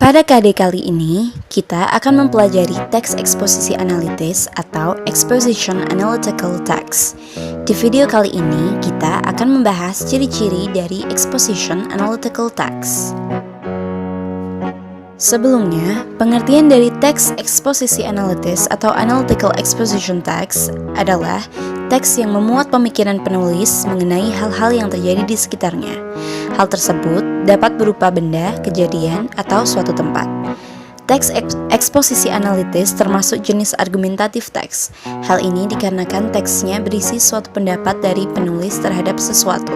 Pada KD kali ini, kita akan mempelajari teks eksposisi analitis atau Exposition Analytical Text. Di video kali ini, kita akan membahas ciri-ciri dari Exposition Analytical Text. Sebelumnya, pengertian dari teks eksposisi analitis atau Analytical Exposition Text adalah teks yang memuat pemikiran penulis mengenai hal-hal yang terjadi di sekitarnya. Hal tersebut dapat berupa benda, kejadian, atau suatu tempat. Teks eksposisi analitis termasuk jenis argumentatif teks. Hal ini dikarenakan teksnya berisi suatu pendapat dari penulis terhadap sesuatu.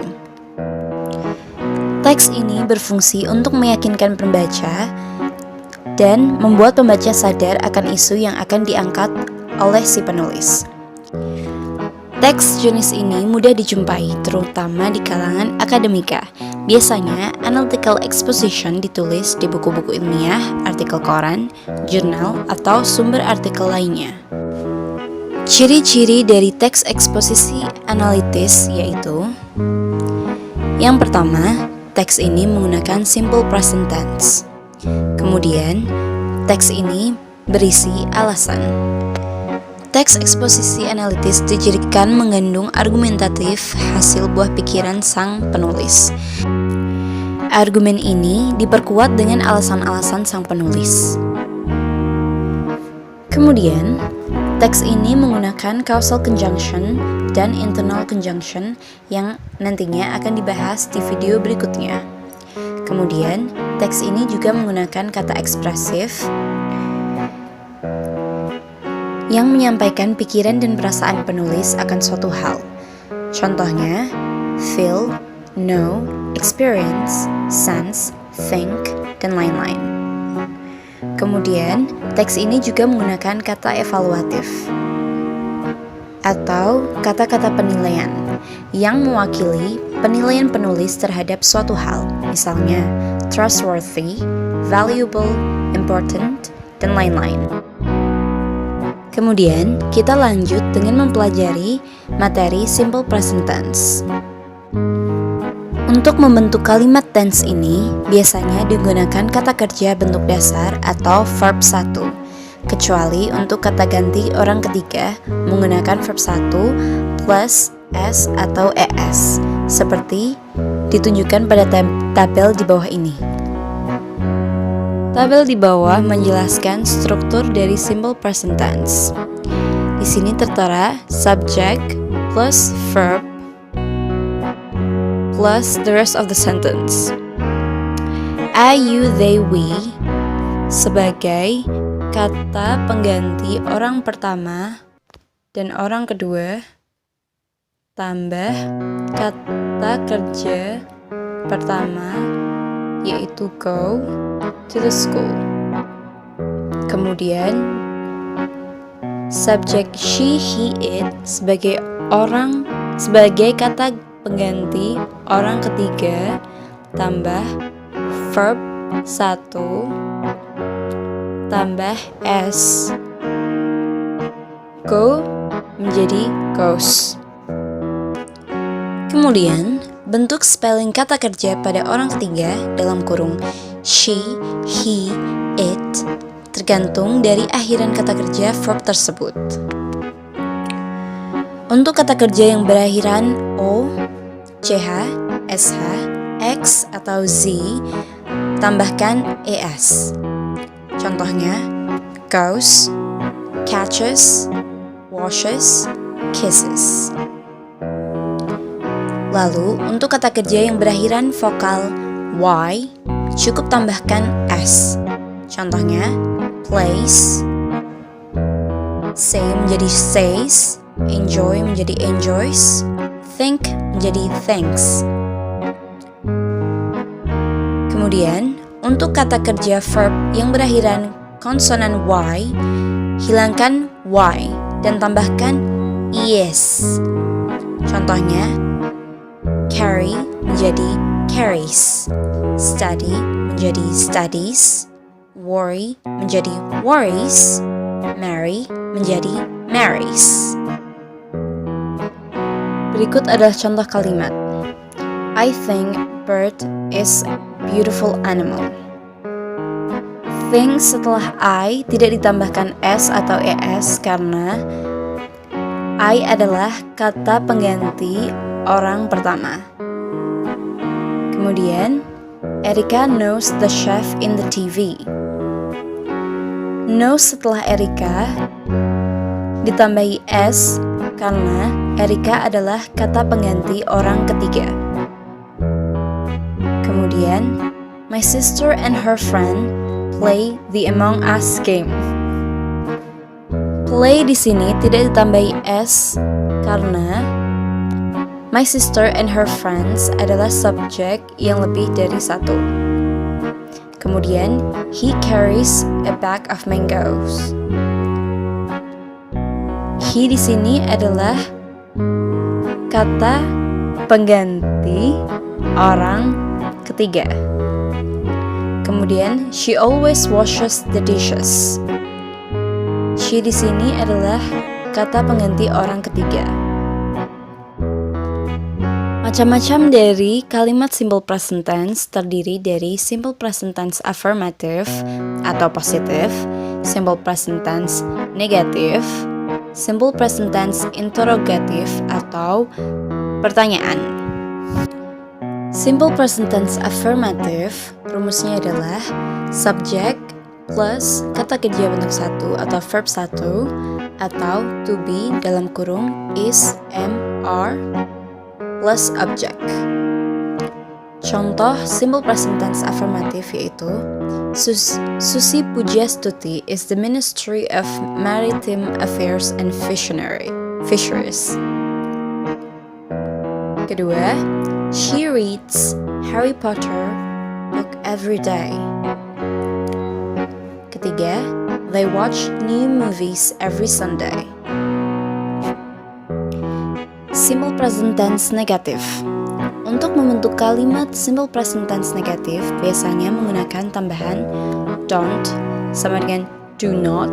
Teks ini berfungsi untuk meyakinkan pembaca dan membuat pembaca sadar akan isu yang akan diangkat oleh si penulis. Teks jenis ini mudah dijumpai, terutama di kalangan akademika. Biasanya, analytical exposition ditulis di buku-buku ilmiah, artikel koran, jurnal, atau sumber artikel lainnya. Ciri-ciri dari teks eksposisi analitis yaitu: yang pertama, teks ini menggunakan simple present tense. Kemudian, teks ini berisi alasan. Teks eksposisi analitis dicirikan mengandung argumentatif hasil buah pikiran sang penulis. Argumen ini diperkuat dengan alasan-alasan sang penulis. Kemudian, teks ini menggunakan causal conjunction dan internal conjunction yang nantinya akan dibahas di video berikutnya. Kemudian, teks ini juga menggunakan kata ekspresif yang menyampaikan pikiran dan perasaan penulis akan suatu hal. Contohnya, feel, know, experience, sense, think, dan lain-lain. Kemudian, teks ini juga menggunakan kata evaluatif atau kata-kata penilaian yang mewakili penilaian penulis terhadap suatu hal, misalnya trustworthy, valuable, important, dan lain-lain. Kemudian, kita lanjut dengan mempelajari materi simple present tense. Untuk membentuk kalimat tense ini, biasanya digunakan kata kerja bentuk dasar atau verb 1, kecuali untuk kata ganti orang ketiga menggunakan verb 1 plus s atau es, seperti ditunjukkan pada tabel di bawah ini. Tabel di bawah menjelaskan struktur dari simple present tense. Di sini tertera subject plus verb plus the rest of the sentence. I, you, they, we sebagai kata pengganti orang pertama dan orang kedua tambah kata kerja pertama yaitu go to the school. Kemudian subjek she, he, it sebagai kata pengganti orang ketiga tambah verb 1 tambah s. Go menjadi goes. Kemudian bentuk spelling kata kerja pada orang ketiga dalam kurung she, he, it tergantung dari akhiran kata kerja verb tersebut. Untuk kata kerja yang berakhiran o, ch, sh, x atau z, tambahkan es. Contohnya goes, catches, washes, kisses. Lalu, untuk kata kerja yang berakhiran vokal y, cukup tambahkan s. Contohnya, plays, say menjadi says, enjoy menjadi enjoys, think menjadi thinks. Kemudian, untuk kata kerja verb yang berakhiran konsonan y, hilangkan y dan tambahkan es. Contohnya, carry menjadi carries, study menjadi studies, worry menjadi worries, marry menjadi marries. Berikut adalah contoh kalimat. I think bird is a beautiful animal. think setelah I tidak ditambahkan S atau ES karena I adalah kata pengganti orang pertama. Kemudian, Erika knows the chef in the TV. Knows setelah Erika ditambahi S karena Erika adalah kata pengganti orang ketiga. Kemudian, my sister and her friend play the Among Us game. Play di sini tidak ditambahi S karena my sister and her friends adalah subjek yang lebih dari satu. Kemudian, he carries a bag of mangoes. He di sini adalah kata pengganti orang ketiga. Kemudian, she always washes the dishes. She di sini adalah kata pengganti orang ketiga. Macam-macam dari kalimat simple present tense terdiri dari simple present tense affirmative atau positif, simple present tense negatif, simple present tense interrogative atau pertanyaan. Simple present tense affirmative rumusnya adalah subjek plus kata kerja bentuk satu atau verb satu atau to be dalam kurung is, am, are plus object. Contoh simple present tense affirmative yaitu Susi Pujiastuti is the Ministry of Maritime Affairs and Fisheries. Kedua, she reads Harry Potter book every day. Ketiga, they watch new movies every Sunday. Simple present tense negatif. Untuk membentuk kalimat simple present tense negatif, biasanya menggunakan tambahan don't sama dengan do not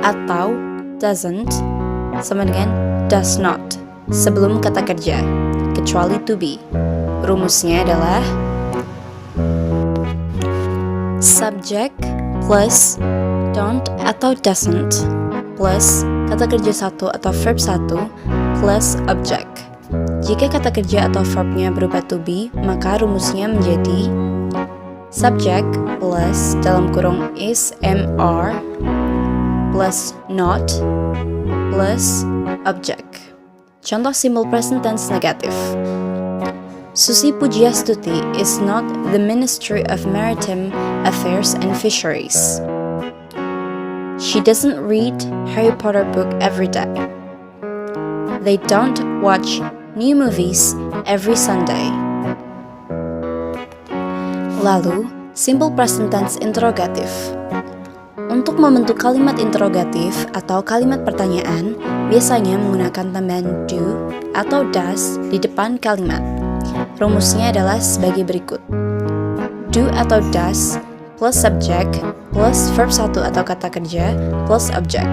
atau doesn't sama dengan does not sebelum kata kerja, kecuali to be. Rumusnya adalah subject plus don't atau doesn't plus kata kerja satu atau verb satu plus object. Jika kata kerja atau verbnya berupa to be, maka rumusnya menjadi subject plus dalam kurung is, am, are plus not plus object. Contoh simple present tense negatif. Susi Pujiastuti is not the Ministry of Maritime Affairs and Fisheries. She doesn't read Harry Potter book every day. They don't watch new movies every Sunday. Lalu, simple present tense interrogative. Untuk membentuk kalimat interrogatif atau kalimat pertanyaan, biasanya menggunakan tambahan do atau does di depan kalimat. Rumusnya adalah sebagai berikut. Do atau does plus subject plus verb satu atau kata kerja plus object.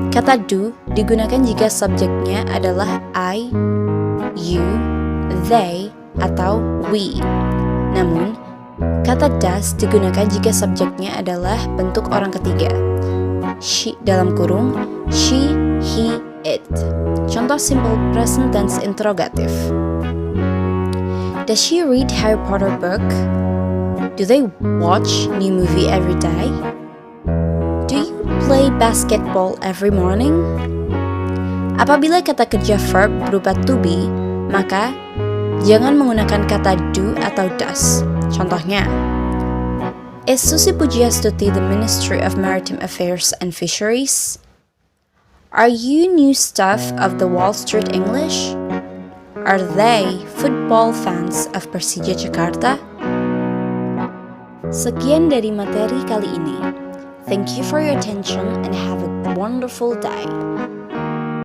Kata do digunakan jika subjeknya adalah I, you, they, atau we. Namun, kata does digunakan jika subjeknya adalah bentuk orang ketiga. She dalam kurung, she, he, it. Contoh simple present tense interrogative. Does she read Harry Potter book? Do they watch new movie every day? Do you play basketball every morning? Apabila kata kerja verb berupa to be, maka jangan menggunakan kata do atau does. Contohnya, is Susi Pujiastuti the Ministry of Maritime Affairs and Fisheries? Are you new staff of the Wall Street English? Are they football fans of Persija Jakarta? Sekian dari materi kali ini. Thank you for your attention and have a wonderful day.